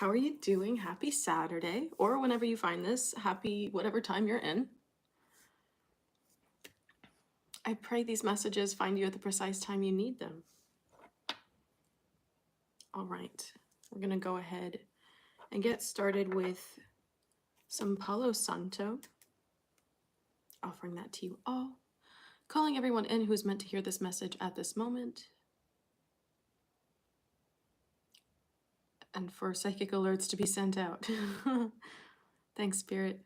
How are you doing? Happy Saturday, or whenever you find this, happy whatever time you're in. I pray these messages find you at the precise time you need them. All right, we're going to go ahead and get started with some Palo Santo. Offering that to you all. Calling everyone in who's meant to hear this message at this moment. And for psychic alerts to be sent out. Thanks, Spirit.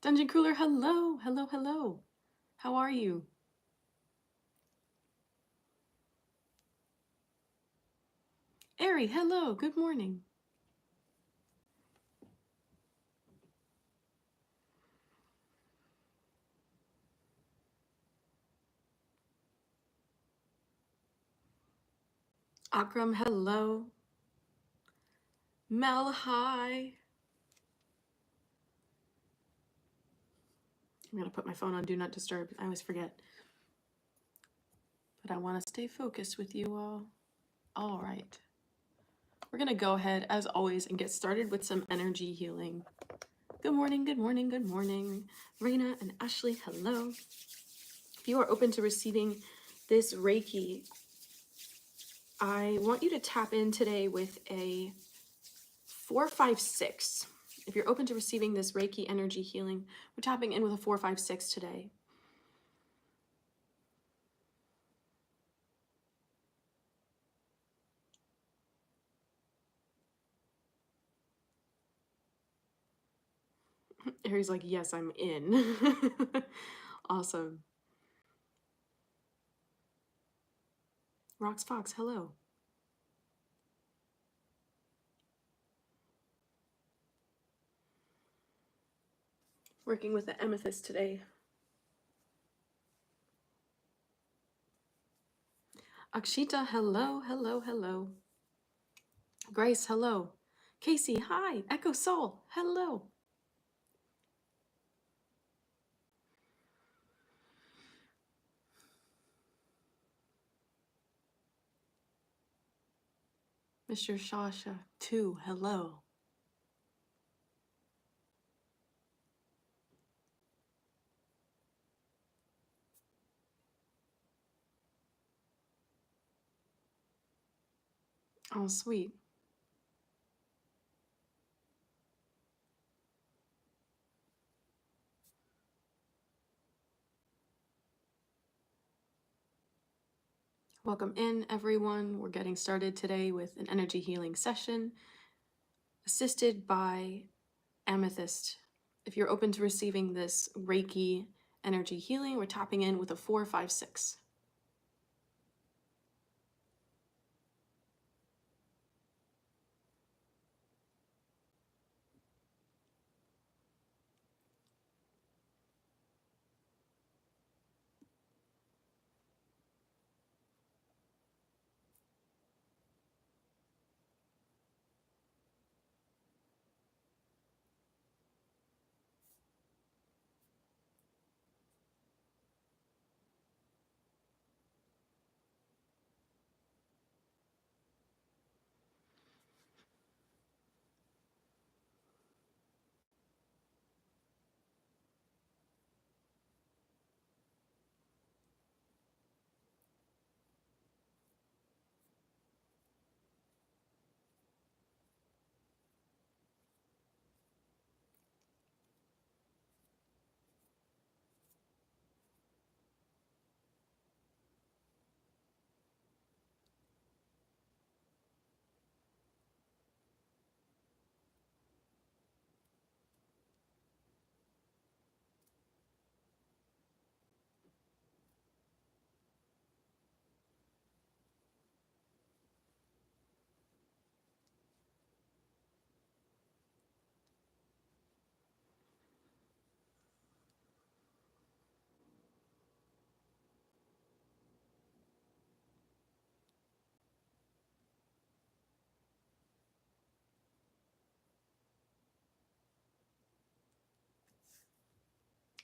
Dungeon Cooler, hello, hello, hello. How are you? Ari, hello, good morning. Akram, hello. Mel, hi. I'm going to put my phone on Do Not Disturb. I always forget. But I want to stay focused with you all. All right. We're going to go ahead, as always, and get started with some energy healing. Good morning, good morning, good morning. Raina and Ashley, hello. If you are open to receiving this Reiki, I want you to tap in today with a 456. If you're open to receiving this Reiki energy healing, we're tapping in with a 456 today. Harry's like, yes, I'm in. Awesome. Rox Fox, hello. Working with the amethyst today. Akshita, hello, hello, hello. Grace, hello. Casey, hi. Echo Soul, hello. Mr. Shasha, too, hello. Oh, sweet. Welcome in, everyone. We're getting started today with an energy healing session assisted by Amethyst. If you're open to receiving this Reiki energy healing, we're tapping in with a 456.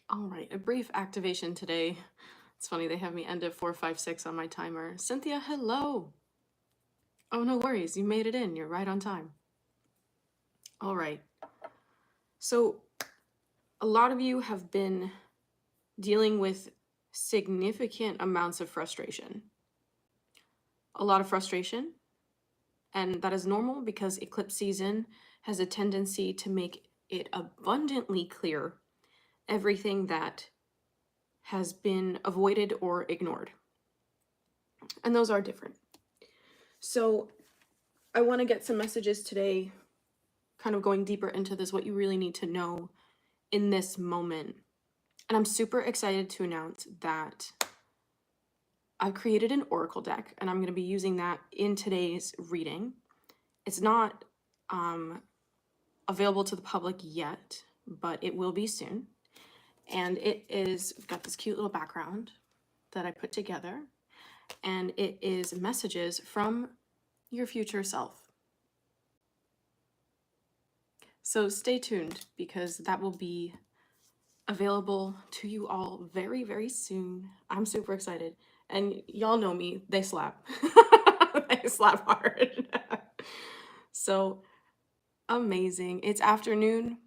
All right, a brief activation today. It's funny, they have me end at 456 on my timer. Cynthia, hello. Oh, no worries. You made it in. You're right on time. All right. So a lot of you have been dealing with significant amounts of frustration. A lot of frustration, and that is normal because eclipse season has a tendency to make it abundantly clear everything that has been avoided or ignored. And those are different. So I want to get some messages today, kind of going deeper into this, what you really need to know in this moment. And I'm super excited to announce that I created an oracle deck, and I'm going to be using that in today's reading. It's not available to the public yet, but it will be soon. And it is got this cute little background that I put together, and it is messages from your future self. So stay tuned, because that will be available to you all very, very soon. I'm super excited. And y'all know me, they slap. They slap hard. So amazing. It's afternoon.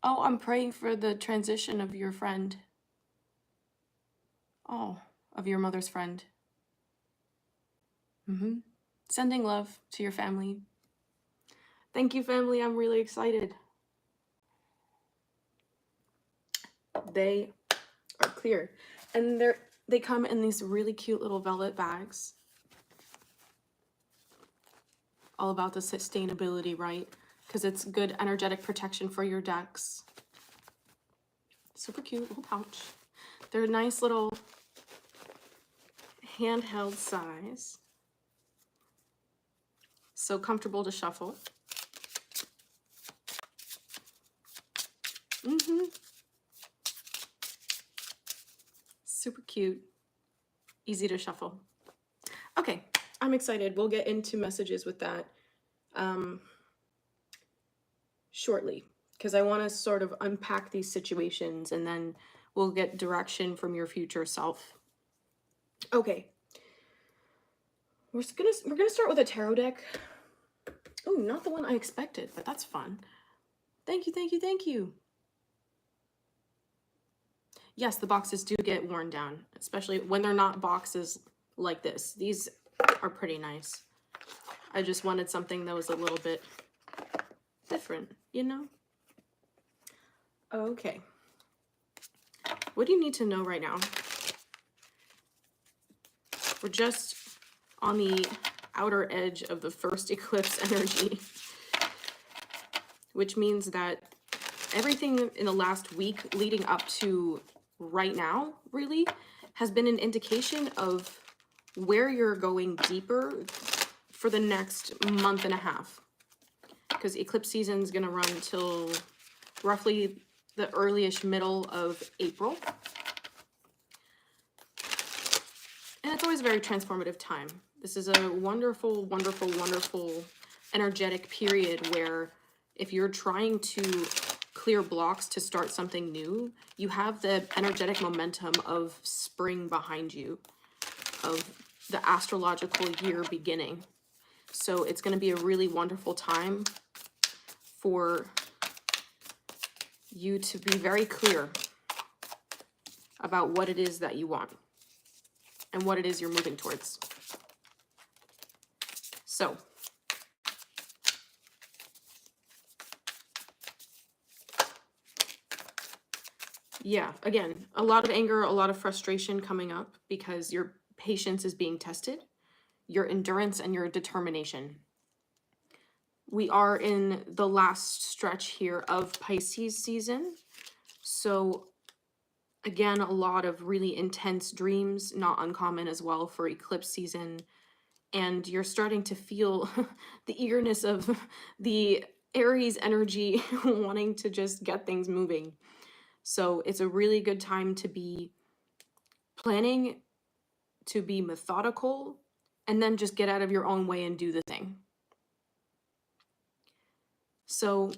Oh, I'm praying for the transition of your friend. Oh, of your mother's friend. Sending love to your family. Thank you, family. I'm really excited. They are clear. And they come in these really cute little velvet bags. All about the sustainability, right? Because it's good energetic protection for your decks. Super cute little pouch. They're a nice little handheld size. So comfortable to shuffle. Super cute. Easy to shuffle. Okay, I'm excited. We'll get into messages with that shortly, because I want to sort of unpack these situations, and then we'll get direction from your future self. Okay. We're gonna start with a tarot deck. Oh, not the one I expected, but that's fun. Thank you, thank you, thank you. Yes, the boxes do get worn down, especially when they're not boxes like this. These are pretty nice. I just wanted something that was a little bit different, you know? Okay. What do you need to know right now? We're just on the outer edge of the first eclipse energy, which means that everything in the last week leading up to right now really has been an indication of where you're going deeper for the next month and a half, because eclipse season is going to run till roughly the early-ish middle of April. And it's always a very transformative time. This is a wonderful, wonderful, wonderful energetic period where if you're trying to clear blocks to start something new, you have the energetic momentum of spring behind you, of the astrological year beginning. So it's going to be a really wonderful time for you to be very clear about what it is that you want and what it is you're moving towards. So, yeah, again, a lot of anger, a lot of frustration coming up because your patience is being tested, your endurance and your determination. We are in the last stretch here of Pisces season. So again, a lot of really intense dreams, not uncommon as well for eclipse season. And you're starting to feel the eagerness of the Aries energy wanting to just get things moving. So it's a really good time to be planning, to be methodical, and then just get out of your own way and do the thing. So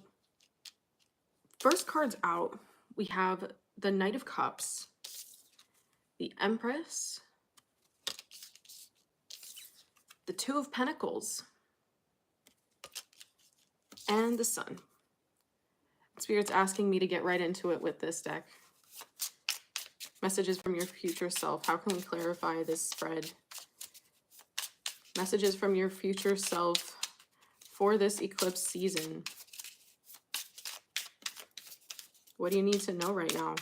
first cards out, we have the Knight of Cups, the Empress, the Two of Pentacles, and the Sun. Spirit's asking me to get right into it with this deck. Messages from your future self. How can we clarify this spread? Messages from your future self for this eclipse season. What do you need to know right now?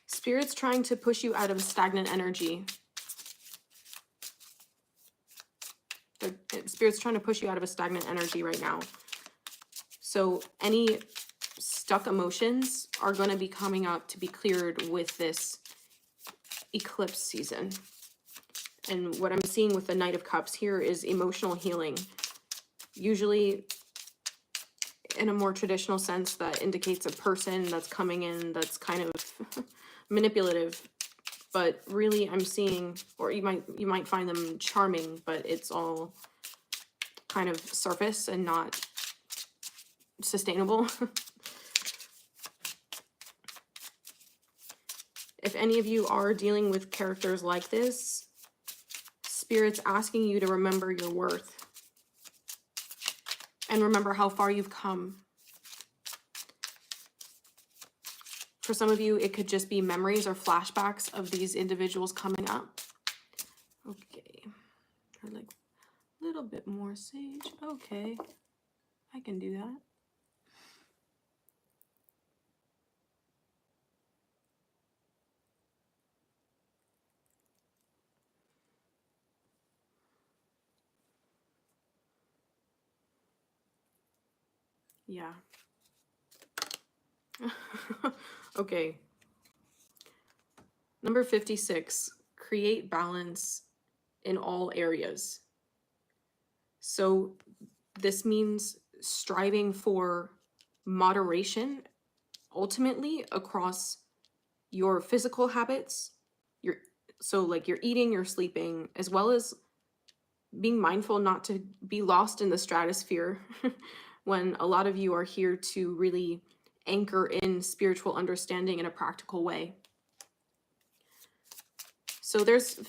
Spirit's trying to push you out of stagnant energy. Spirit's trying to push you out of a stagnant energy right now. So any stuck emotions are going to be coming up to be cleared with this eclipse season. And what I'm seeing with the Knight of Cups here is emotional healing. Usually, in a more traditional sense, that indicates a person that's coming in that's kind of manipulative. But really, I'm seeing, or you might find them charming, but it's all kind of surface and not sustainable. If any of you are dealing with characters like this, Spirit's asking you to remember your worth and remember how far you've come. For some of you, it could just be memories or flashbacks of these individuals coming up. Okay, I'd like a little bit more sage. Okay, I can do that. Yeah. Okay. Number 56, create balance in all areas. So this means striving for moderation ultimately across your physical habits, so like your eating, your sleeping, as well as being mindful not to be lost in the stratosphere when a lot of you are here to really anchor in spiritual understanding in a practical way. So there's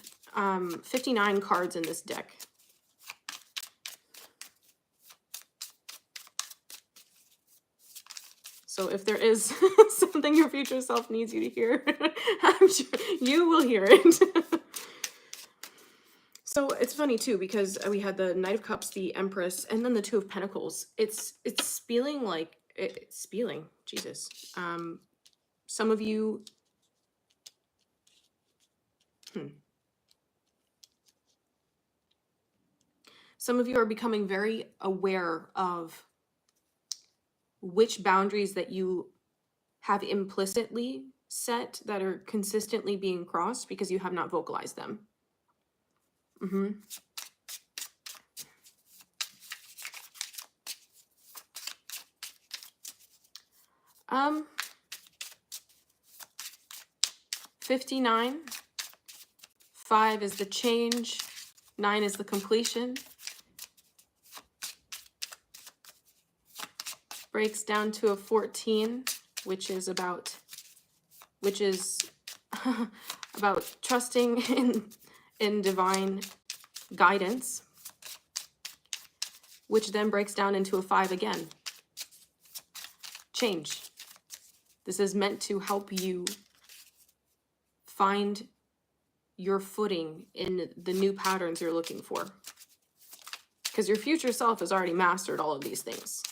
59 cards in this deck. So if there is something your future self needs you to hear, I'm sure you will hear it. So it's funny too, because we had the Knight of Cups, the Empress, and then the Two of Pentacles. It's spieling like, spieling, Jesus. Some of you, some of you are becoming very aware of which boundaries that you have implicitly set that are consistently being crossed because you have not vocalized them. 59. 5 is the change. 9 is the completion. Breaks down to a 14, which is about trusting in divine guidance, which then breaks down into a 5 again. Change. This is meant to help you find your footing in the new patterns you're looking for. Because your future self has already mastered all of these things.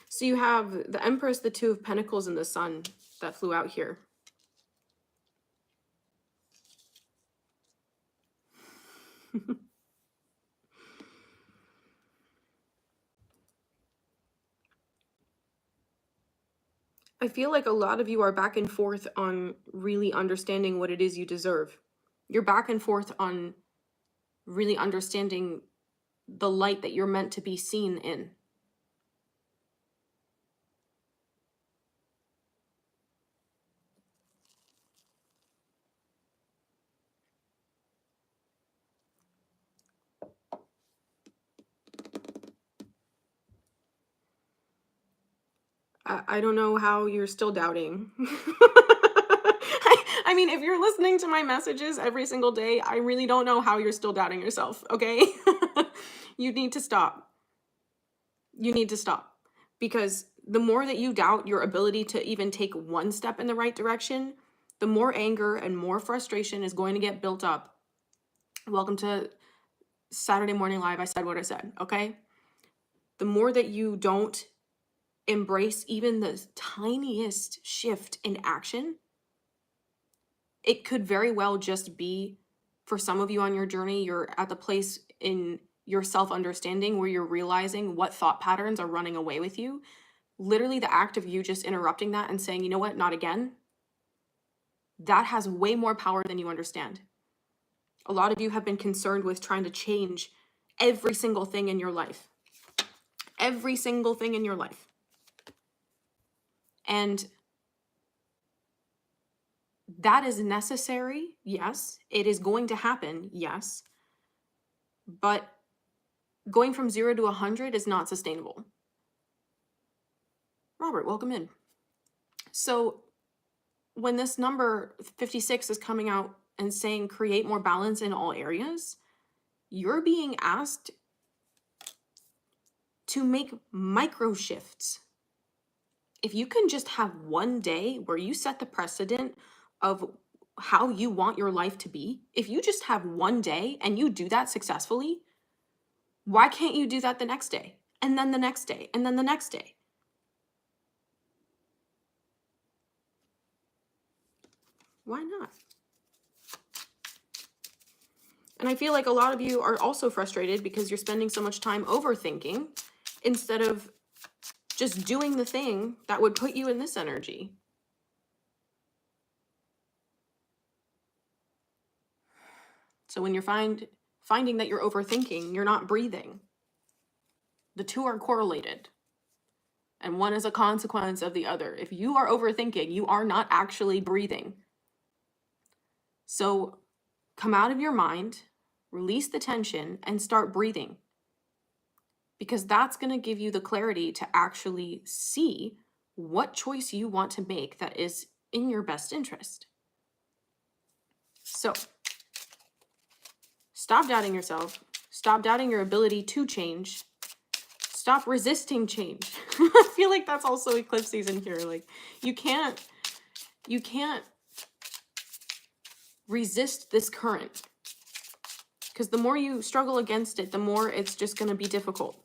So you have the Empress, the Two of Pentacles, and the Sun that flew out here. I feel like a lot of you are back and forth on really understanding what it is you deserve. You're back and forth on really understanding the light that you're meant to be seen in. I don't know how you're still doubting. I mean, if you're listening to my messages every single day, I really don't know how you're still doubting yourself, okay? You need to stop. You need to stop. Because the more that you doubt your ability to even take one step in the right direction, the more anger and more frustration is going to get built up. Welcome to Saturday Morning Live. I said what I said, okay? The more that you don't embrace even the tiniest shift in action, it could very well just be, for some of you on your journey, you're at the place in your self-understanding where you're realizing what thought patterns are running away with you. Literally the act of you just interrupting that and saying, you know what, not again, that has way more power than you understand. A lot of you have been concerned with trying to change every single thing in your life. Every single thing in your life. And that is necessary, yes. It is going to happen, yes. But going from 0 to 100 is not sustainable. Robert, welcome in. So when this number 56 is coming out and saying create more balance in all areas, you're being asked to make micro shifts. If you can just have one day where you set the precedent of how you want your life to be, if you just have one day and you do that successfully, why can't you do that the next day? And then the next day, and then the next day? Why not? And I feel like a lot of you are also frustrated because you're spending so much time overthinking instead of just doing the thing that would put you in this energy. So when you're finding that you're overthinking, you're not breathing. The two are correlated. And one is a consequence of the other. If you are overthinking, you are not actually breathing. So come out of your mind, release the tension, and start breathing. Because that's going to give you the clarity to actually see what choice you want to make that is in your best interest. So stop doubting yourself. Stop doubting your ability to change. Stop resisting change. I feel like that's also eclipse season here. Like you can't resist this current. Because the more you struggle against it, the more it's just going to be difficult.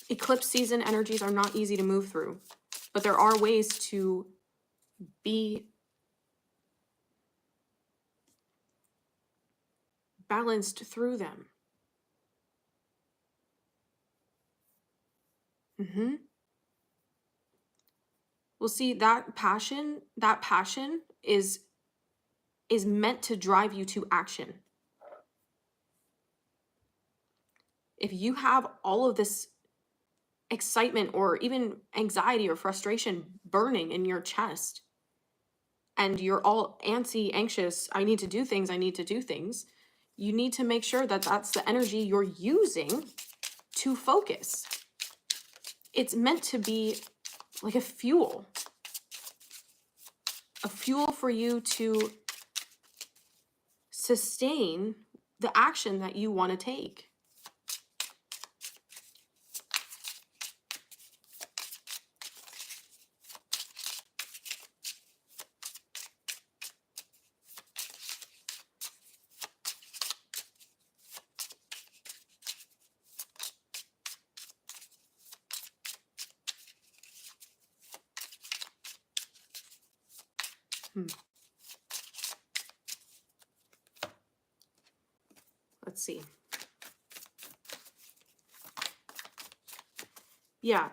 Eclipse season energies are not easy to move through, but there are ways to be balanced through them. Well, see, that passion is meant to drive you to action. If you have all of this excitement or even anxiety or frustration burning in your chest, and you're all antsy, anxious, I need to do things, you need to make sure that that's the energy you're using to focus. It's meant to be like a fuel for you to sustain the action that you want to take. Let's see. Yeah.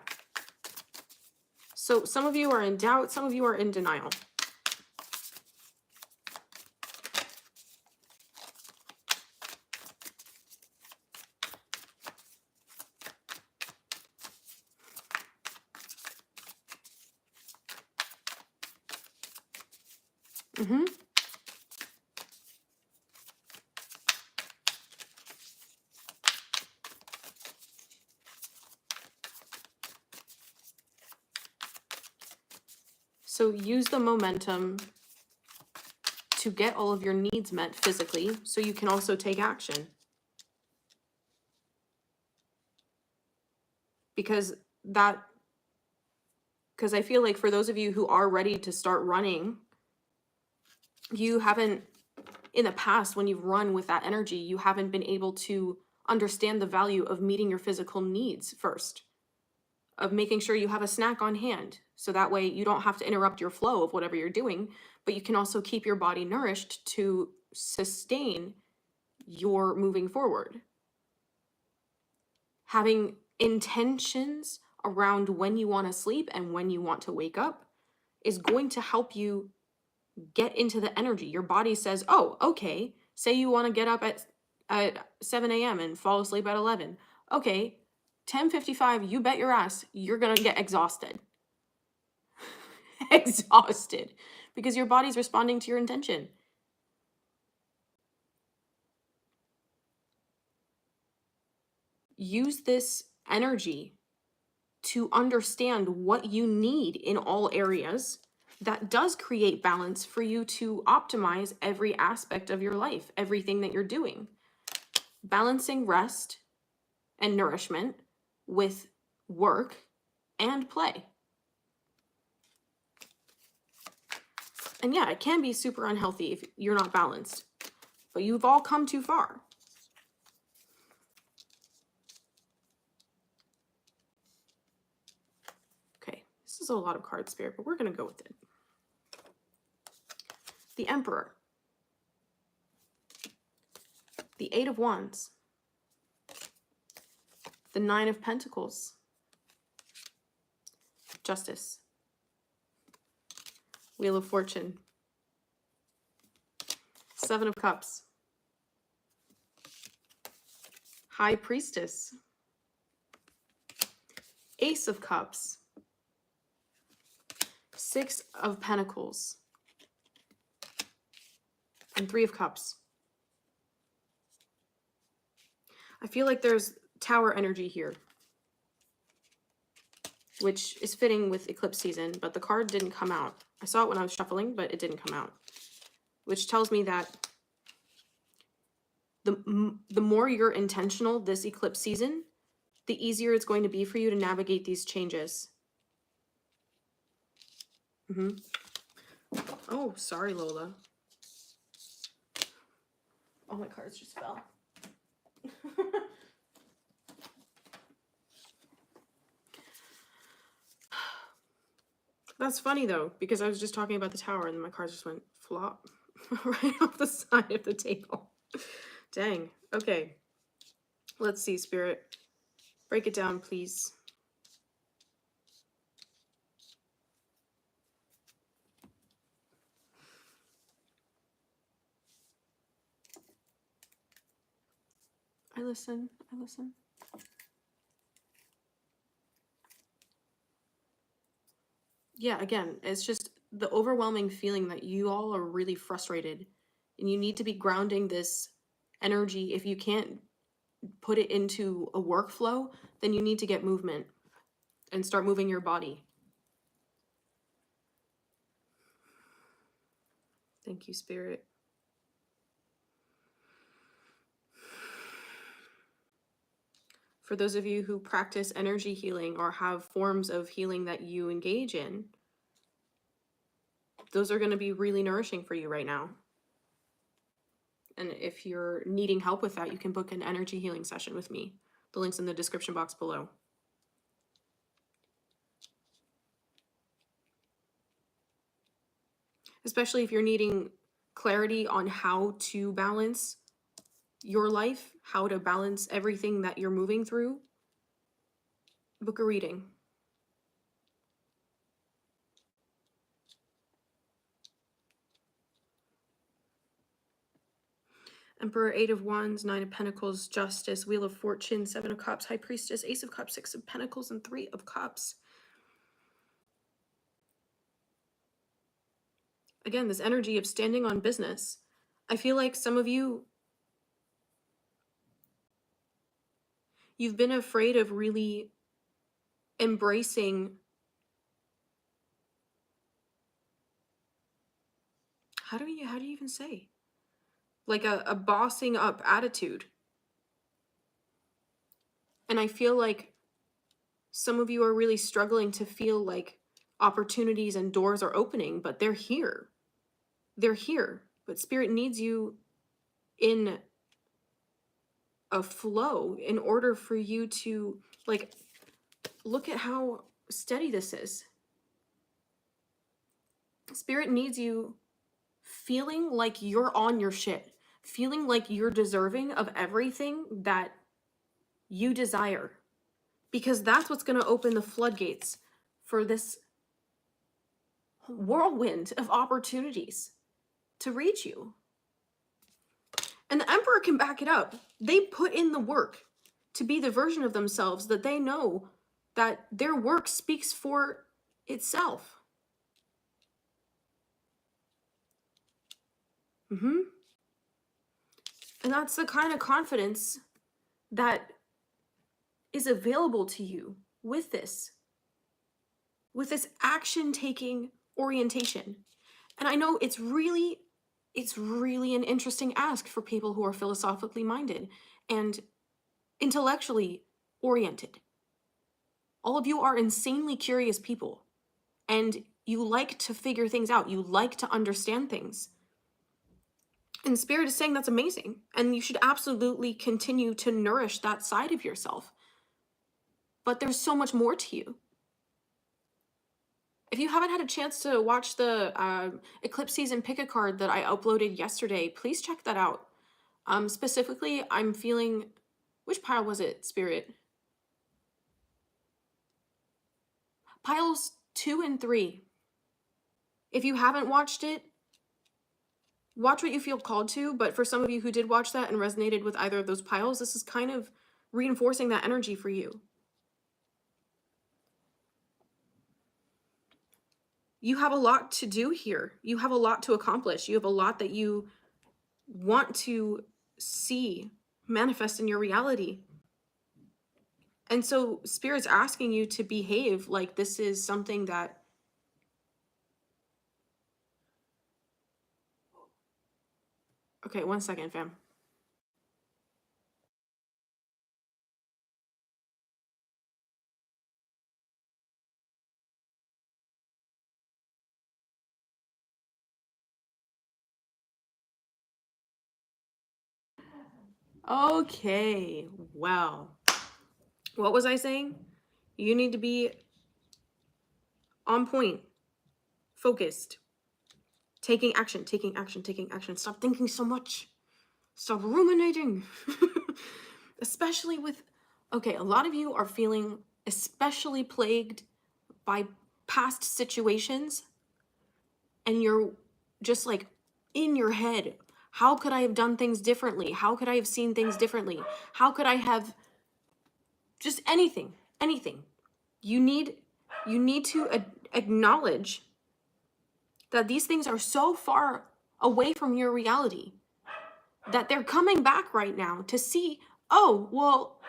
So some of you are in doubt, some of you are in denial. So use the momentum to get all of your needs met physically so you can also take action. Because I feel like for those of you who are ready to start running, you haven't, in the past, when you've run with that energy, you haven't been able to understand the value of meeting your physical needs first, of making sure you have a snack on hand. So that way you don't have to interrupt your flow of whatever you're doing, but you can also keep your body nourished to sustain your moving forward. Having intentions around when you want to sleep and when you want to wake up is going to help you get into the energy. Your body says, oh, okay, say you want to get up at 7 a.m. and fall asleep at 11. Okay, 10:55, you bet your ass you're going to get exhausted. Exhausted. Because your body's responding to your intention. Use this energy to understand what you need in all areas. That does create balance for you to optimize every aspect of your life, everything that you're doing. Balancing rest and nourishment with work and play. And yeah, it can be super unhealthy if you're not balanced, but you've all come too far. Okay, this is a lot of card spirit, but we're going to go with it. The Emperor. The Eight of Wands. The Nine of Pentacles. Justice. Wheel of Fortune. Seven of Cups. High Priestess. Ace of Cups. Six of Pentacles. And Three of Cups. I feel like there's Tower energy here, which is fitting with eclipse season, but the card didn't come out. I saw it when I was shuffling, but it didn't come out, which tells me that the more you're intentional this eclipse season, the easier it's going to be for you to navigate these changes. Oh, sorry, Lola. All my cards just fell. That's funny though, because I was just talking about the Tower and then my cards just went flop right off the side of the table. Dang. Okay. Let's see, Spirit. Break it down, please. I listen. I listen. Yeah, again, it's just the overwhelming feeling that you all are really frustrated and you need to be grounding this energy. If you can't put it into a workflow, then you need to get movement and start moving your body. Thank you, Spirit. For those of you who practice energy healing or have forms of healing that you engage in, those are going to be really nourishing for you right now. And if you're needing help with that, you can book an energy healing session with me. The link's in the description box below. Especially if you're needing clarity on how to balance your life, how to balance everything that you're moving through, book a reading. Emperor, Eight of Wands, Nine of Pentacles, Justice, Wheel of Fortune, Seven of Cups, High Priestess, Ace of Cups, Six of Pentacles, and Three of Cups. Again, this energy of standing on business. I feel like some of you, you've been afraid of really embracing how do you even say? Like a bossing up attitude. And I feel like some of you are really struggling to feel like opportunities and doors are opening, but they're here. They're here. But Spirit needs you in a flow in order for you to, like, look at how steady this is. Spirit needs you feeling like you're on your shit, feeling like you're deserving of everything that you desire, because that's what's going to open the floodgates for this whirlwind of opportunities to reach you. And the Emperor can back it up. They put in the work to be the version of themselves that they know that their work speaks for itself. And that's the kind of confidence that is available to you with this action-taking orientation. And I know it's really an interesting ask for people who are philosophically minded and intellectually oriented. All of you are insanely curious people, and you like to figure things out. You like to understand things. And Spirit is saying that's amazing, and you should absolutely continue to nourish that side of yourself. But there's so much more to you. If you haven't had a chance to watch the Eclipse Season Pick a Card that I uploaded yesterday, please check that out. Specifically, I'm feeling... Which pile was it, Spirit? Piles 2 and 3. If you haven't watched it, watch what you feel called to, but for some of you who did watch that and resonated with either of those piles, this is kind of reinforcing that energy for you. You have a lot to do here. You have a lot to accomplish. You have a lot that you want to see manifest in your reality. And so Spirit's asking you to behave like this is something that... Okay, 1 second, fam. Okay, well, what was I saying? You need to be on point, focused, taking action, taking action, taking action. Stop thinking so much. Stop ruminating. Especially with, okay, a lot of you are feeling especially plagued by past situations, and you're just like in your head, how could I have done things differently? How could I have seen things differently? How could I have just anything? You need to acknowledge that these things are so far away from your reality that they're coming back right now to see, oh, well,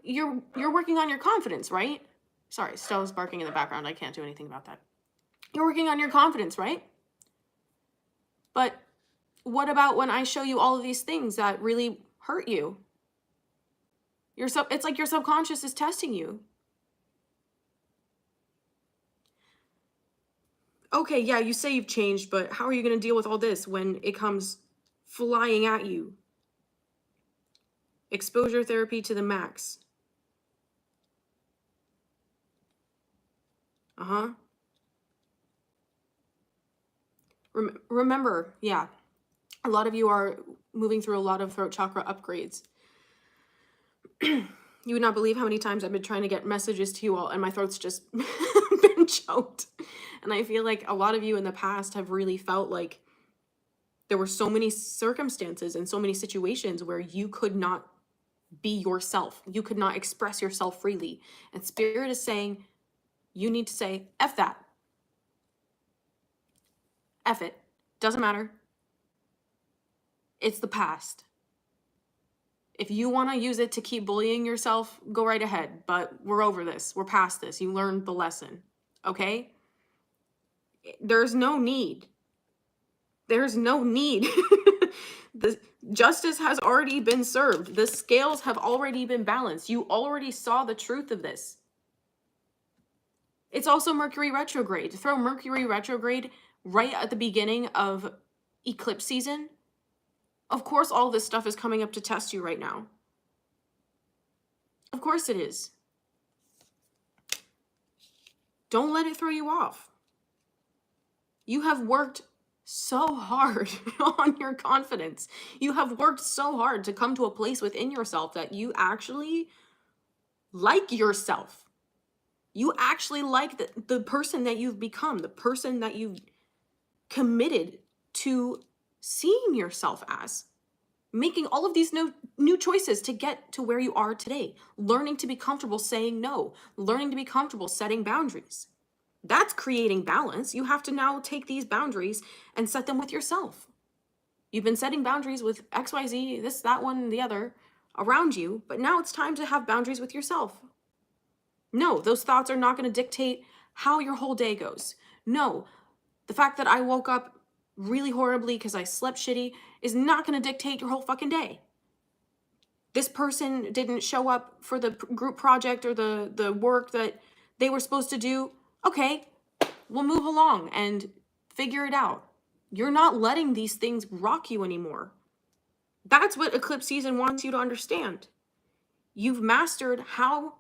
you're working on your confidence, right? Sorry, Stella's barking in the background. I can't do anything about that. You're working on your confidence, right? But what about when I show you all of these things that really hurt you? It's like your subconscious is testing you. Okay, yeah, you say you've changed, but how are you going to deal with all this when it comes flying at you? Exposure therapy to the max. Remember, yeah, a lot of you are moving through a lot of throat chakra upgrades. You would not believe how many times I've been trying to get messages to you all, and my throat's just been choked. And I feel like a lot of you in the past have really felt like there were so many circumstances and so many situations where you could not be yourself. You could not express yourself freely. And Spirit is saying, you need to say, F that. F it. Doesn't matter. It's the past. If you want to use it to keep bullying yourself, go right ahead. But we're over this. We're past this. You learned the lesson. Okay? There's no need There's no need. The justice has already been served. The scales have already been balanced. You already saw the truth of this. It's also Mercury retrograde. Throw Mercury retrograde right at the beginning of eclipse season. Of course, all this stuff is coming up to test you right now. Of course it is. Don't let it throw you off. You have worked so hard on your confidence. You have worked so hard to come to a place within yourself that you actually like yourself. You actually like the person that you've become, the person that you've committed to seeing yourself as. Making all of these new choices to get to where you are today. Learning to be comfortable saying no. Learning to be comfortable setting boundaries. That's creating balance. You have to now take these boundaries and set them with yourself. You've been setting boundaries with XYZ, this, that one, the other around you, but now it's time to have boundaries with yourself. No, those thoughts are not going to dictate how your whole day goes. No, the fact that I woke up really horribly because I slept shitty is not going to dictate your whole fucking day. This person didn't show up for the group project or the work that they were supposed to do. Okay, we'll move along and figure it out. You're not letting these things rock you anymore. That's what eclipse season wants you to understand. You've mastered how,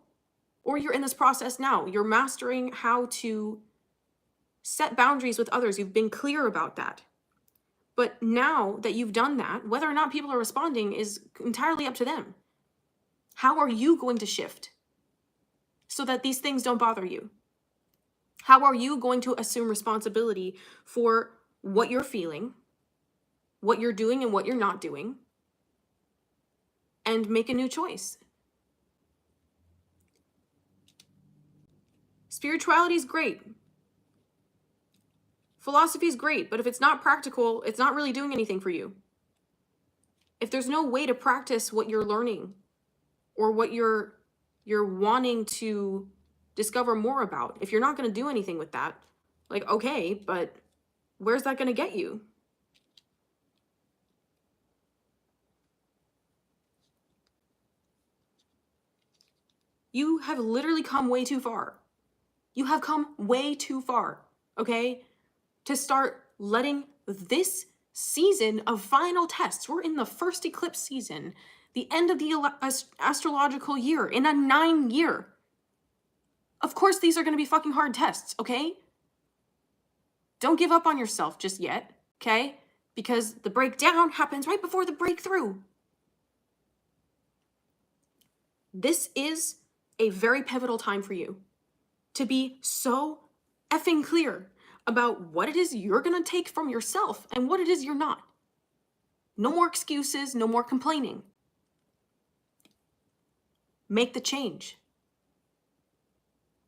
or you're in this process now, you're mastering how to set boundaries with others. You've been clear about that. But now that you've done that, whether or not people are responding is entirely up to them. How are you going to shift so that these things don't bother you? How are you going to assume responsibility for what you're feeling, what you're doing and what you're not doing, and make a new choice? Spirituality is great. Philosophy is great, but if it's not practical, it's not really doing anything for you. If there's no way to practice what you're learning or what you're wanting to discover more about, if you're not going to do anything with that, like, okay, but where's that going to get you? You have literally come way too far. You have come way too far, okay? To start letting this season of final tests, we're in the first eclipse season, the end of the astrological year, in a 9-year. Of course, these are going to be fucking hard tests, okay? Don't give up on yourself just yet, okay? Because the breakdown happens right before the breakthrough. This is a very pivotal time for you to be so effing clear about what it is you're going to take from yourself and what it is you're not. No more excuses, no more complaining. Make the change.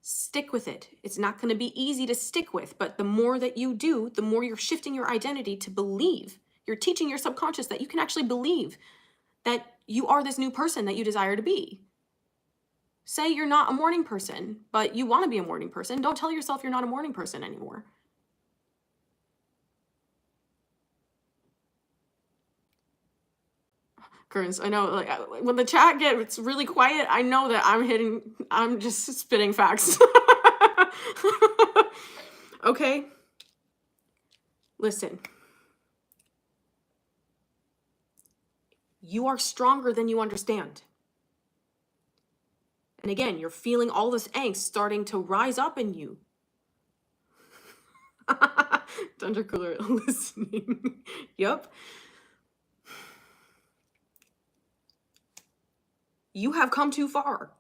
Stick with it. It's not going to be easy to stick with, but the more that you do, the more you're shifting your identity to believe. You're teaching your subconscious that you can actually believe that you are this new person that you desire to be. Say you're not a morning person, but you want to be a morning person. Don't tell yourself you're not a morning person anymore. Currents, I know, like, when the chat gets really quiet, I know that I'm just spitting facts. Okay? Listen. You are stronger than you understand. And again, you're feeling all this angst starting to rise up in you. Thunder cooler listening. Yep. You have come too far.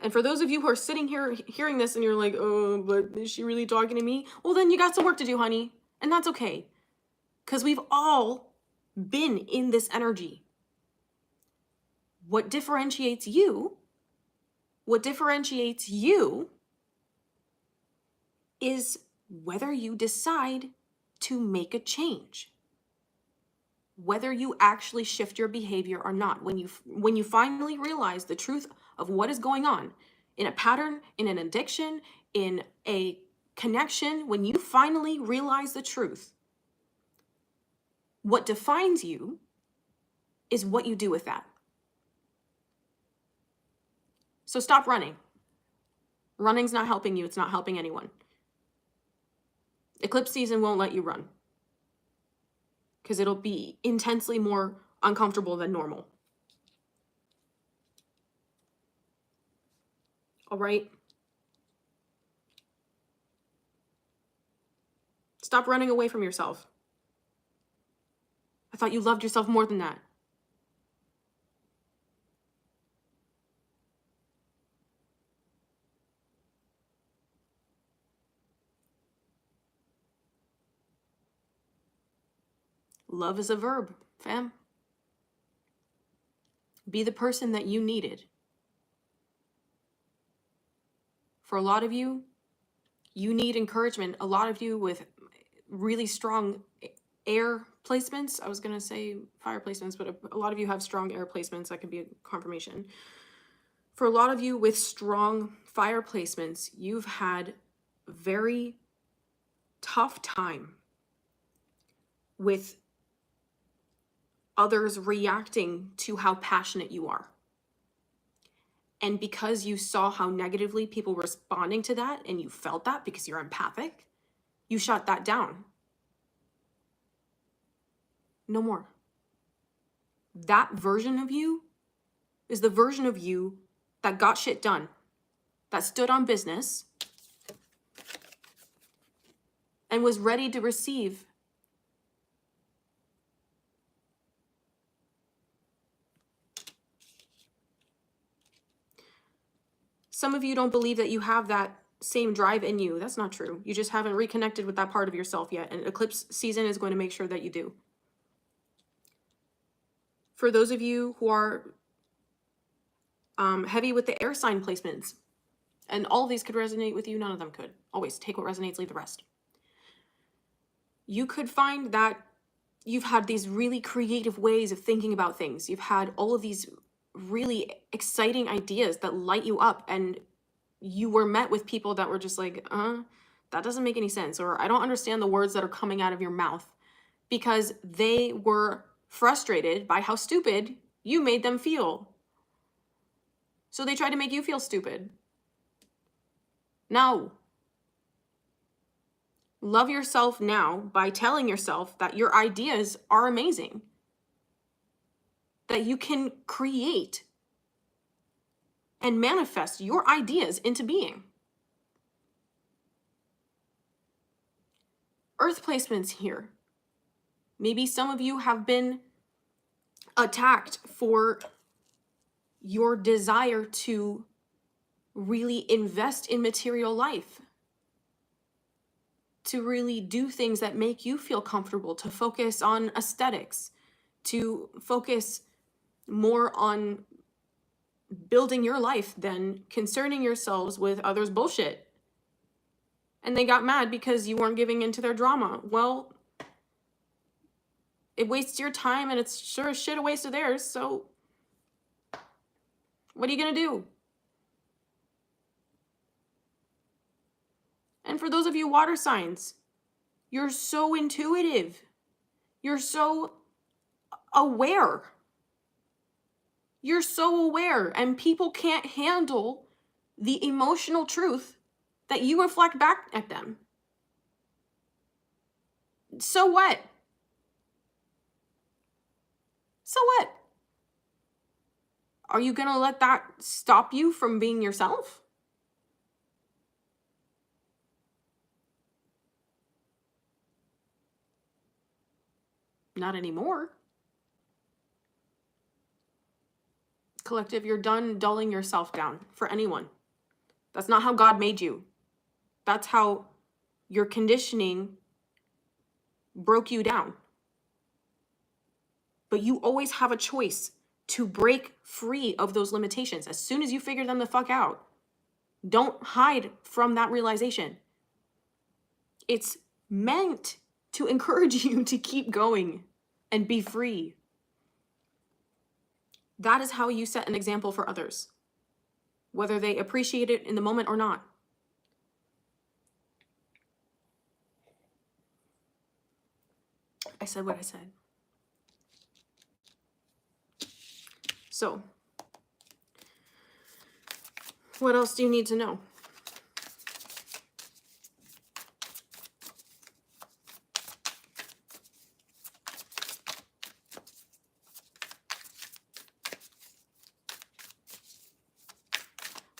And for those of you who are sitting here hearing this and you're like, oh, but is she really talking to me? Well, then you got some work to do, honey. And that's okay. Because we've all been in this energy. What differentiates you is whether you decide to make a change. Whether you actually shift your behavior or not. When you finally realize the truth of what is going on in a pattern, in an addiction, in a connection, when you finally realize the truth, What defines you is what you do with that. So stop running. Running's not helping you. It's not helping anyone. Eclipse season won't let you run because it'll be intensely more uncomfortable than normal. All right? Stop running away from yourself. I thought you loved yourself more than that. Love is a verb, fam. Be the person that you needed. For a lot of you, you need encouragement. A lot of you with really strong air placements. I was going to say fire placements, but a lot of you have strong air placements. That could be a confirmation. For a lot of you with strong fire placements, you've had a very tough time with others reacting to how passionate you are. And because you saw how negatively people were responding to that, and you felt that because you're empathic, you shut that down. No more. That version of you is the version of you that got shit done, that stood on business, and was ready to receive. Some of you don't believe that you have that same drive in you. That's not true. You just haven't reconnected with that part of yourself yet. And eclipse season is going to make sure that you do. For those of you who are heavy with the air sign placements, and all of these could resonate with you, none of them could. Always take what resonates, leave the rest. You could find that you've had these really creative ways of thinking about things. You've had all of these really exciting ideas that light you up, and you were met with people that were just like, that doesn't make any sense, or I don't understand the words that are coming out of your mouth, because they were frustrated by how stupid you made them feel. So they tried to make you feel stupid. No. Love yourself now by telling yourself that your ideas are amazing, that you can create and manifest your ideas into being. Earth placements here. Maybe some of you have been attacked for your desire to really invest in material life, to really do things that make you feel comfortable, to focus on aesthetics, to focus more on building your life than concerning yourselves with others' bullshit. And they got mad because you weren't giving into their drama. Well, it wastes your time, and it's sure as shit a waste of theirs, so what are you gonna do? And for those of you water signs, you're so intuitive. You're so aware. You're so aware, and people can't handle the emotional truth that you reflect back at them. So what? So what? Are you gonna let that stop you from being yourself? Not anymore. Collective, you're done dulling yourself down for anyone. That's not how God made you. That's how your conditioning broke you down. But you always have a choice to break free of those limitations as soon as you figure them the fuck out. Don't hide from that realization. It's meant to encourage you to keep going and be free. That is how you set an example for others, whether they appreciate it in the moment or not. I said what I said. So, what else do you need to know?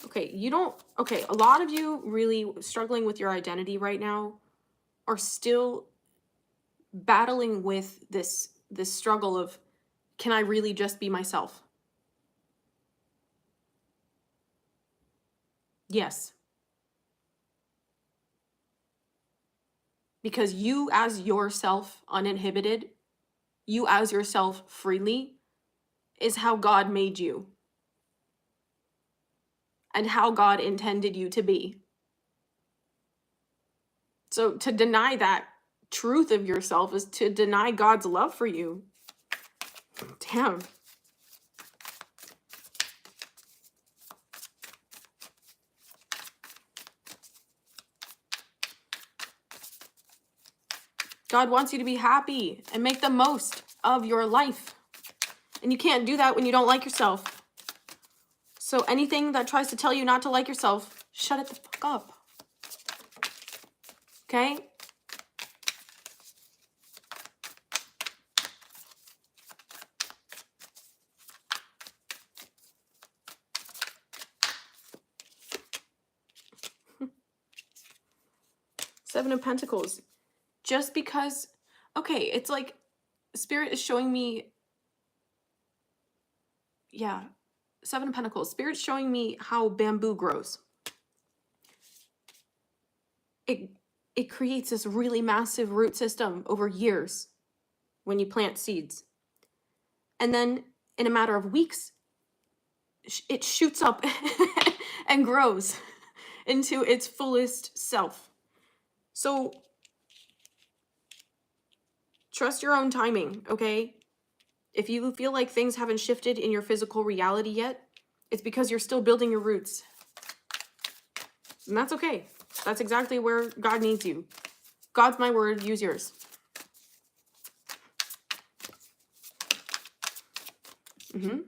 Okay, okay, a lot of you really struggling with your identity right now are still battling with this struggle of, can I really just be myself? Yes. Because you as yourself, uninhibited, you as yourself freely, is how God made you and how God intended you to be. So to deny that truth of yourself is to deny God's love for you. Damn. God wants you to be happy and make the most of your life. And you can't do that when you don't like yourself. So anything that tries to tell you not to like yourself, shut it the fuck up. Okay? Seven of Pentacles. Just because, okay, it's like Spirit is showing me, yeah, Seven of Pentacles. Spirit's showing me how bamboo grows. It creates this really massive root system over years when you plant seeds. And then in a matter of weeks, it shoots up and grows into its fullest self. So trust your own timing, okay? If you feel like things haven't shifted in your physical reality yet, it's because you're still building your roots. And that's okay. That's exactly where God needs you. God's my word, use yours. Mm-hmm.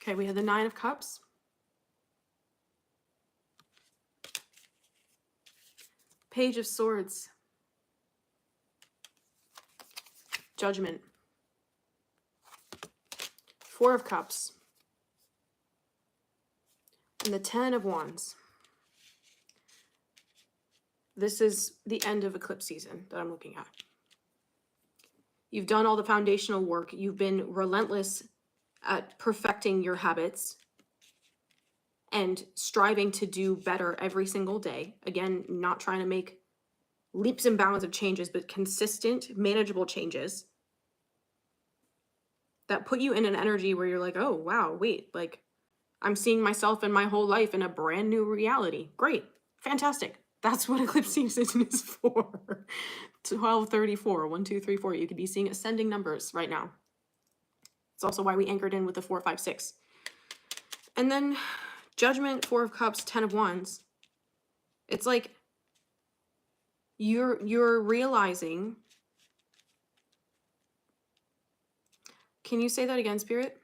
Okay, we have the Nine of Cups. Page of Swords. Judgment. Four of Cups. And the Ten of Wands. This is the end of eclipse season that I'm looking at. You've done all the foundational work. You've been relentless at perfecting your habits and striving to do better every single day. Again, not trying to make leaps and bounds of changes, but consistent, manageable changes that put you in an energy where you're like, oh, wow, wait, like I'm seeing myself and my whole life in a brand new reality. Great. Fantastic. That's what eclipse season is for. 1234, 1, 2, 3, 4. You could be seeing ascending numbers right now. It's also why we anchored in with the 4, 5, 6. And then Judgment, Four of Cups, 10 of Wands. It's like you're realizing. Can you say that again, Spirit?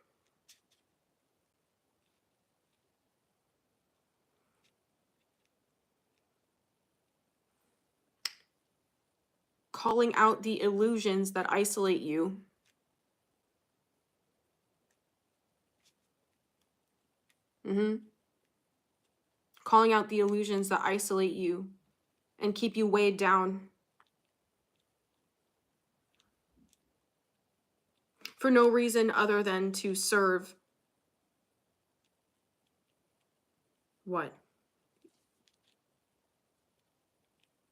Calling out the illusions that isolate you. Calling out the illusions that isolate you and keep you weighed down for no reason other than to serve what?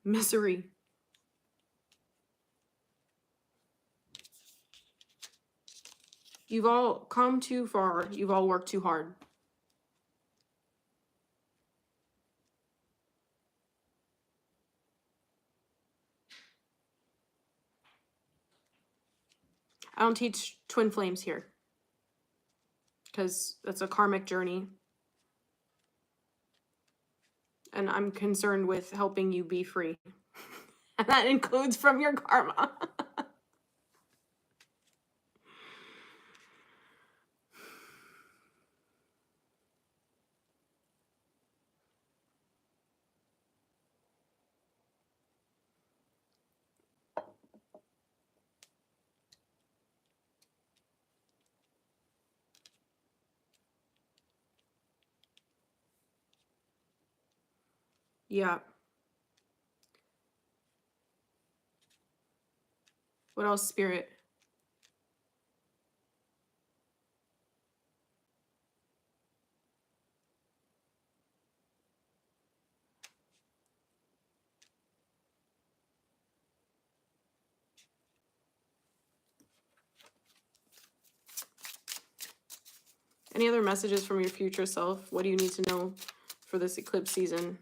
Misery. You've all come too far. You've all worked too hard. I don't teach twin flames here because that's a karmic journey. And I'm concerned with helping you be free. And that includes from your karma. Yeah. What else, Spirit? Any other messages from your future self? What do you need to know for this eclipse season?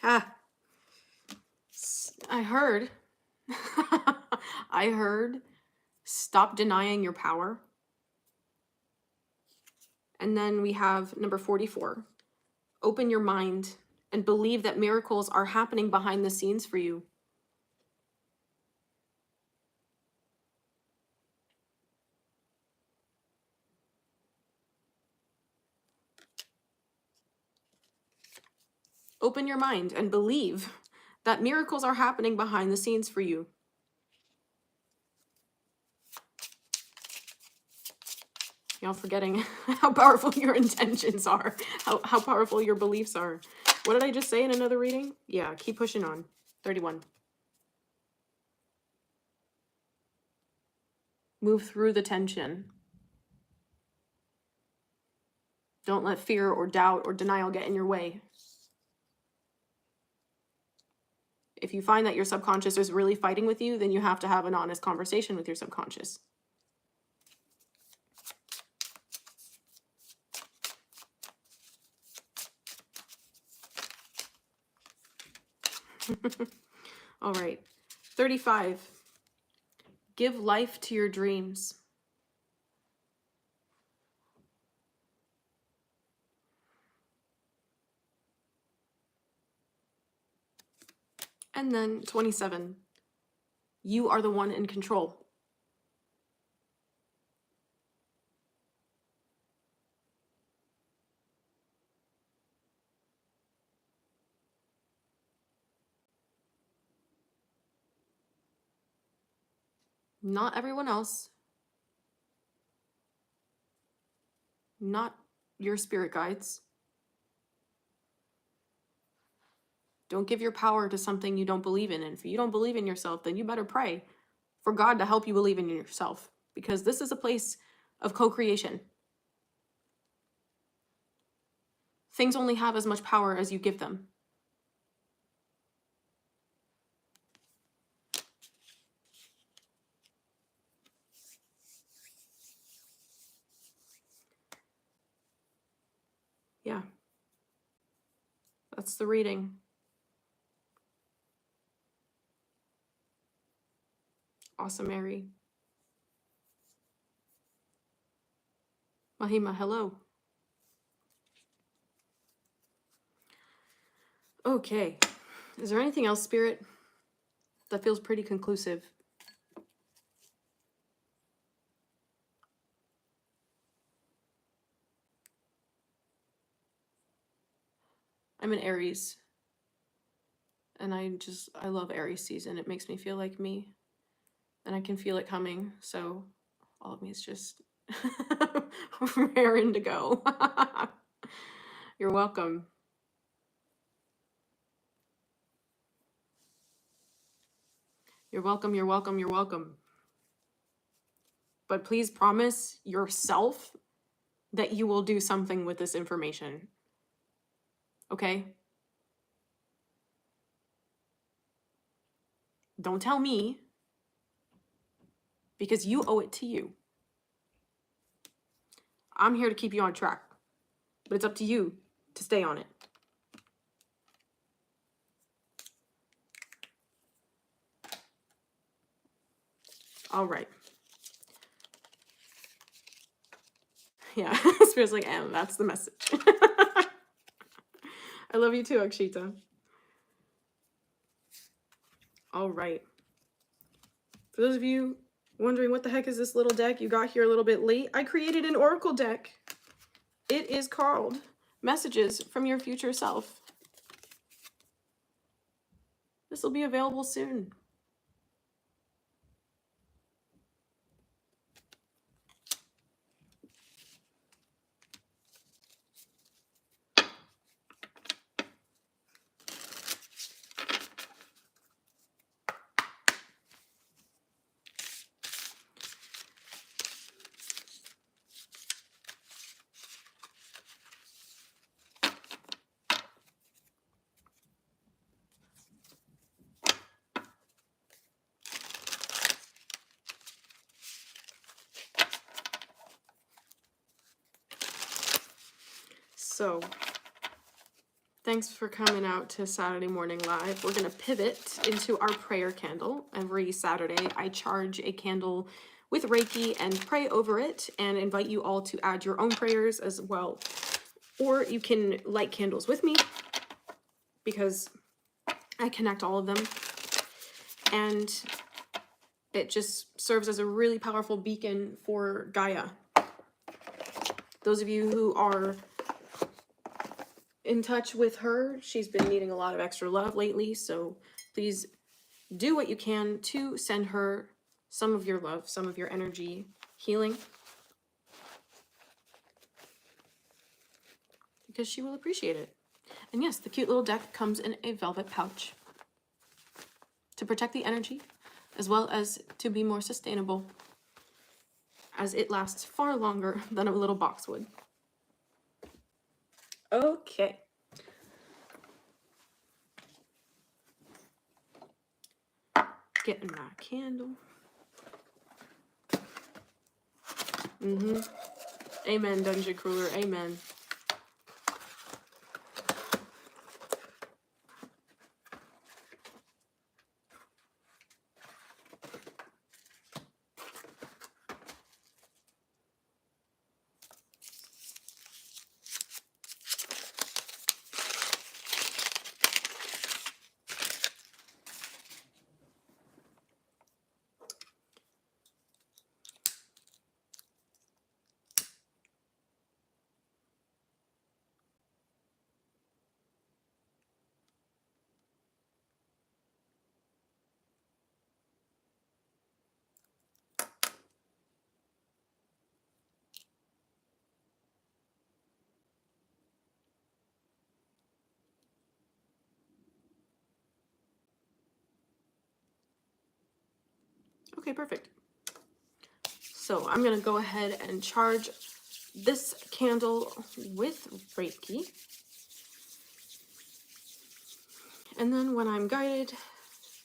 Ah, I heard. I heard. Stop denying your power. And then we have number 44. Open your mind and believe that miracles are happening behind the scenes for you. Open your mind and believe that miracles are happening behind the scenes for you. Y'all forgetting how powerful your intentions are, how powerful your beliefs are. What did I just say in another reading? Yeah, keep pushing on. 31. Move through the tension. Don't let fear or doubt or denial get in your way. If you find that your subconscious is really fighting with you, then you have to have an honest conversation with your subconscious. All right. 35. Give life to your dreams. And then 27. You are the one in control. Not everyone else. Not your spirit guides. Don't give your power to something you don't believe in. And if you don't believe in yourself, then you better pray for God to help you believe in yourself. Because this is a place of co-creation. Things only have as much power as you give them. Yeah. That's the reading. Awesome, Mary. Mahima, hello. Okay. Is there anything else, Spirit? That feels pretty conclusive. I'm in Aries. And I love Aries season. It makes me feel like me. And I can feel it coming. So all of me is just raring to go. You're welcome. You're welcome, you're welcome, you're welcome. But please promise yourself that you will do something with this information. Okay? Don't tell me, because you owe it to you. I'm here to keep you on track, but it's up to you to stay on it. All right. Yeah, Spirit's like, and that's the message. I love you too, Akshita. All right. For those of you wondering what the heck is this little deck, you got here a little bit late. I created an oracle deck. It is called Messages from Your Future Self. This will be available soon. So, thanks for coming out to Saturday Morning Live. We're going to pivot into our prayer candle. Every Saturday, I charge a candle with Reiki and pray over it and invite you all to add your own prayers as well. Or you can light candles with me because I connect all of them. And it just serves as a really powerful beacon for Gaia. Those of you who are in touch with her, she's been needing a lot of extra love lately, so please do what you can to send her some of your love, some of your energy healing, because she will appreciate it. And yes, the cute little deck comes in a velvet pouch to protect the energy, as well as to be more sustainable, as it lasts far longer than a little box would. Okay. Getting my candle. Amen, Dungeon Crueler. Amen. Okay, perfect. So I'm going to go ahead and charge this candle with Reiki. And then when I'm guided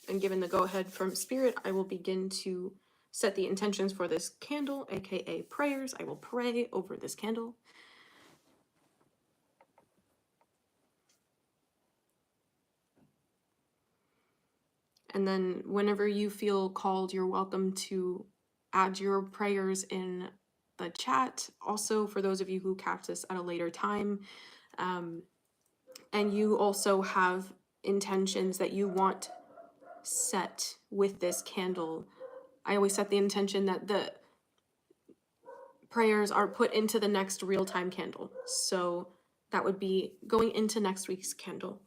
and given the go-ahead from Spirit, I will begin to set the intentions for this candle, aka prayers. I will pray over this candle. And then whenever you feel called, you're welcome to add your prayers in the chat. Also, for those of you who catch this at a later time, and you also have intentions that you want set with this candle, I always set the intention that the prayers are put into the next real-time candle. So that would be going into next week's candle.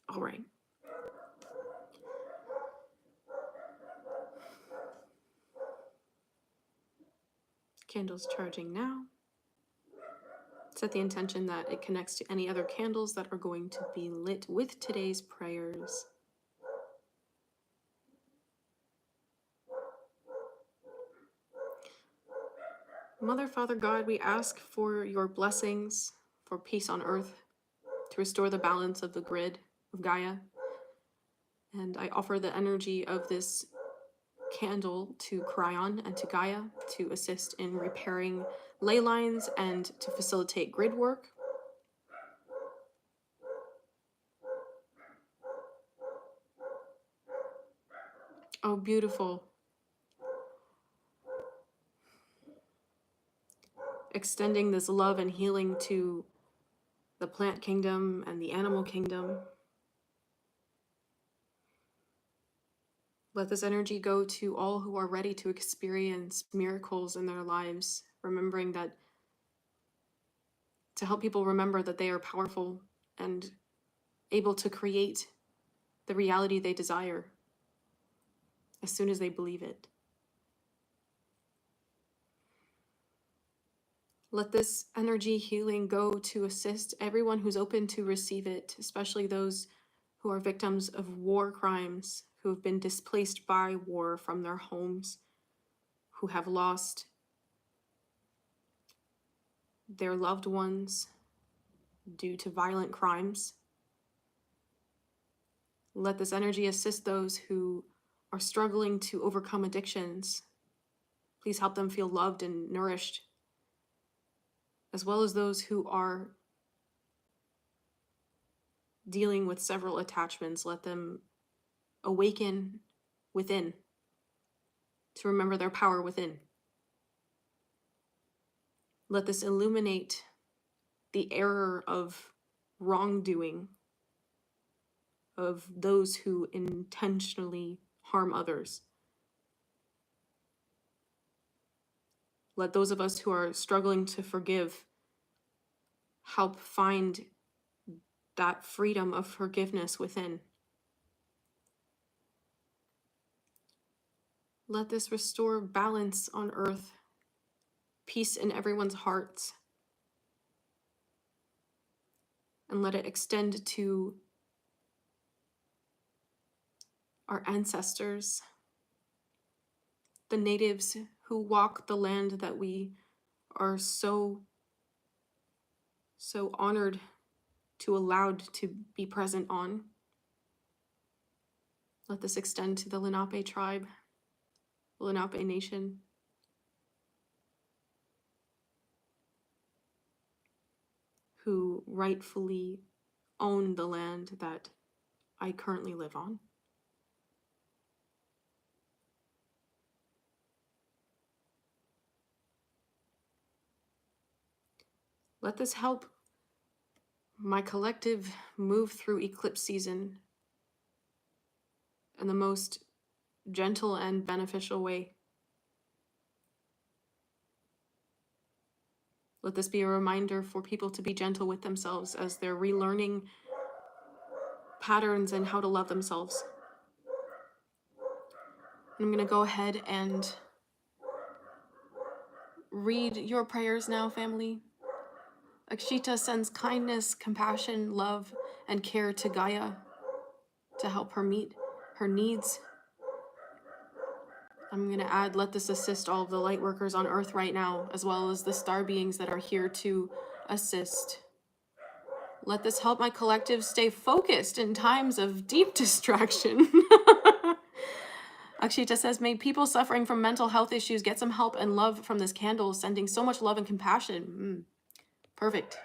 All right. Candle's charging now. Set the intention that it connects to any other candles that are going to be lit with today's prayers. Mother, Father, God, we ask for your blessings, for peace on earth, to restore the balance of the grid of Gaia, And I offer the energy of this candle to Cryon and to Gaia to assist in repairing ley lines and to facilitate grid work. Oh, beautiful. Extending this love and healing to the plant kingdom and the animal kingdom. Let this energy go to all who are ready to experience miracles in their lives, remembering that, to help people remember that they are powerful and able to create the reality they desire as soon as they believe it. Let this energy healing go to assist everyone who's open to receive it, especially those who are victims of war crimes, who have been displaced by war from their homes, who have lost their loved ones due to violent crimes. Let this energy assist those who are struggling to overcome addictions. Please help them feel loved and nourished, as well as those who are dealing with several attachments. Let them awaken within to remember their power within. Let this illuminate the error of wrongdoing of those who intentionally harm others. Let those of us who are struggling to forgive help find that freedom of forgiveness within. Let this restore balance on earth, peace in everyone's hearts, and let it extend to our ancestors, the natives who walk the land that we are so honored to allowed to be present on. Let this extend to the Lenape tribe, the Lenape nation, who rightfully own the land that I currently live on. Let this help my collective move through eclipse season in the most gentle and beneficial way. Let this be a reminder for people to be gentle with themselves as they're relearning patterns and how to love themselves. I'm going to go ahead and read your prayers now, family. Akshita sends kindness, compassion, love, and care to Gaia to help her meet her needs. I'm going to add, let this assist all of the light workers on Earth right now, as well as the star beings that are here to assist. Let this help my collective stay focused in times of deep distraction. Akshita says, may people suffering from mental health issues get some help and love from this candle, sending so much love and compassion. Perfect.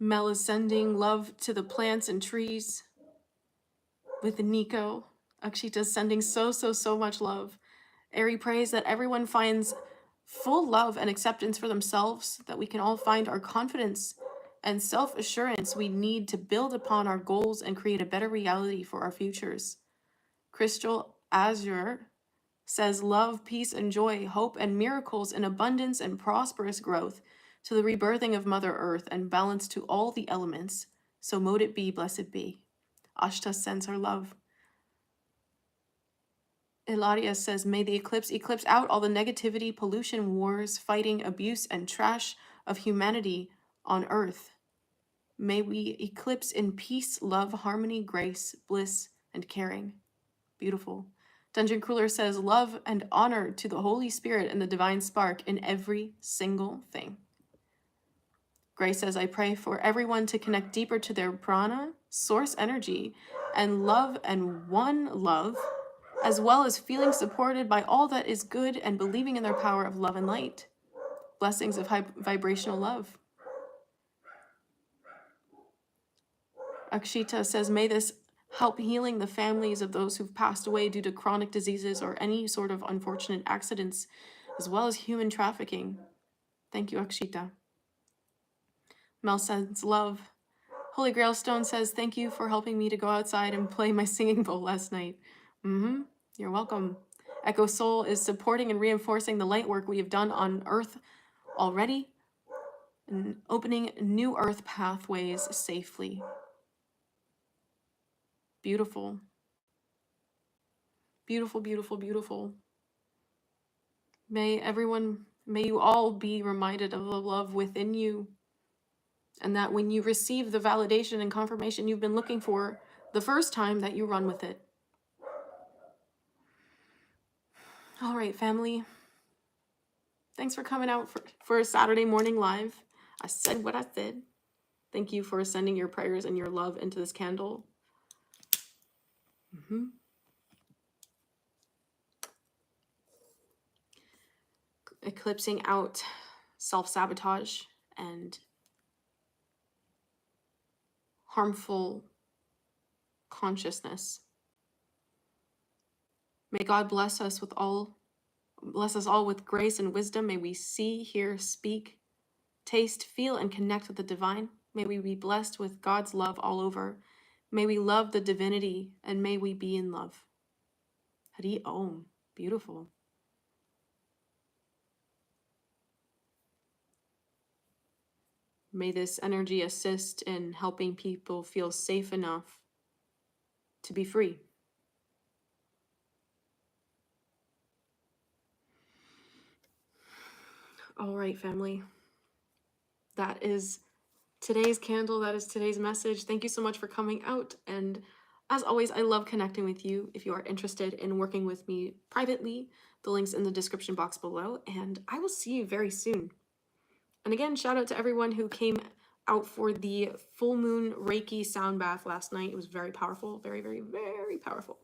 Mel is sending love to the plants and trees with Nico. Akshita's sending so much love. Ari prays that everyone finds full love and acceptance for themselves, that we can all find our confidence and self-assurance we need to build upon our goals and create a better reality for our futures. Crystal Azure says love, peace, and joy, hope, and miracles in abundance and prosperous growth to the rebirthing of Mother Earth and balance to all the elements. So mote it be, blessed be. Ashta sends her love. Ilaria says, may the eclipse out all the negativity, pollution, wars, fighting, abuse, and trash of humanity on Earth. May we eclipse in peace, love, harmony, grace, bliss, and caring. Beautiful. Dungeon Crueler says, love and honor to the Holy Spirit and the divine spark in every single thing. Grace says, I pray for everyone to connect deeper to their prana, source energy, and love and one love, as well as feeling supported by all that is good and believing in their power of love and light. Blessings of vibrational love. Akshita says, may this help healing the families of those who've passed away due to chronic diseases or any sort of unfortunate accidents, as well as human trafficking. Thank you, Akshita. Mel sends love. Holy Grail Stone says, thank you for helping me to go outside and play my singing bowl last night. You're welcome. Echo Soul is supporting and reinforcing the light work we have done on Earth already and opening new Earth pathways safely. Beautiful. Beautiful, beautiful, beautiful. May you all be reminded of the love within you, and that when you receive the validation and confirmation you've been looking for the first time, that you run with it. All right, family. Thanks for coming out for a Saturday morning live. I said what I said. Thank you for sending your prayers and your love into this candle. Eclipsing out self-sabotage and harmful consciousness. May God bless us all with grace and wisdom. May we see, hear, speak, taste, feel, and connect with the divine. May we be blessed with God's love all over. May we love the divinity, and may we be in love. Hari Om. Beautiful. May this energy assist in helping people feel safe enough to be free. All right, family. That is today's candle. That is today's message. Thank you so much for coming out. And as always, I love connecting with you. If you are interested in working with me privately, the link's in the description box below. And I will see you very soon. And again, shout out to everyone who came out for the full moon Reiki sound bath last night. It was very powerful. Very, very, very powerful.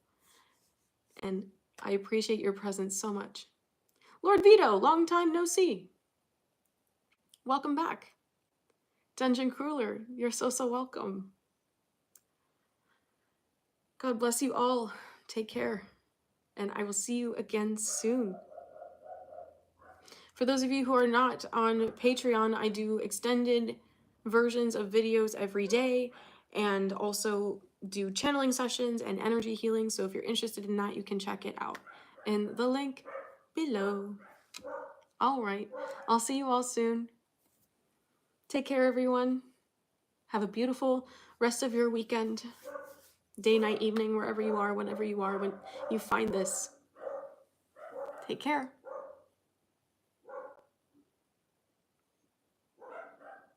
And I appreciate your presence so much. Lord Vito, long time no see. Welcome back. Dungeon Crueler, you're so welcome. God bless you all. Take care. And I will see you again soon. For those of you who are not on Patreon, I do extended versions of videos every day and also do channeling sessions and energy healing. So if you're interested in that, you can check it out in the link below. All right. I'll see you all soon. Take care, everyone. Have a beautiful rest of your weekend, day, night, evening, wherever you are, whenever you are, when you find this. Take care.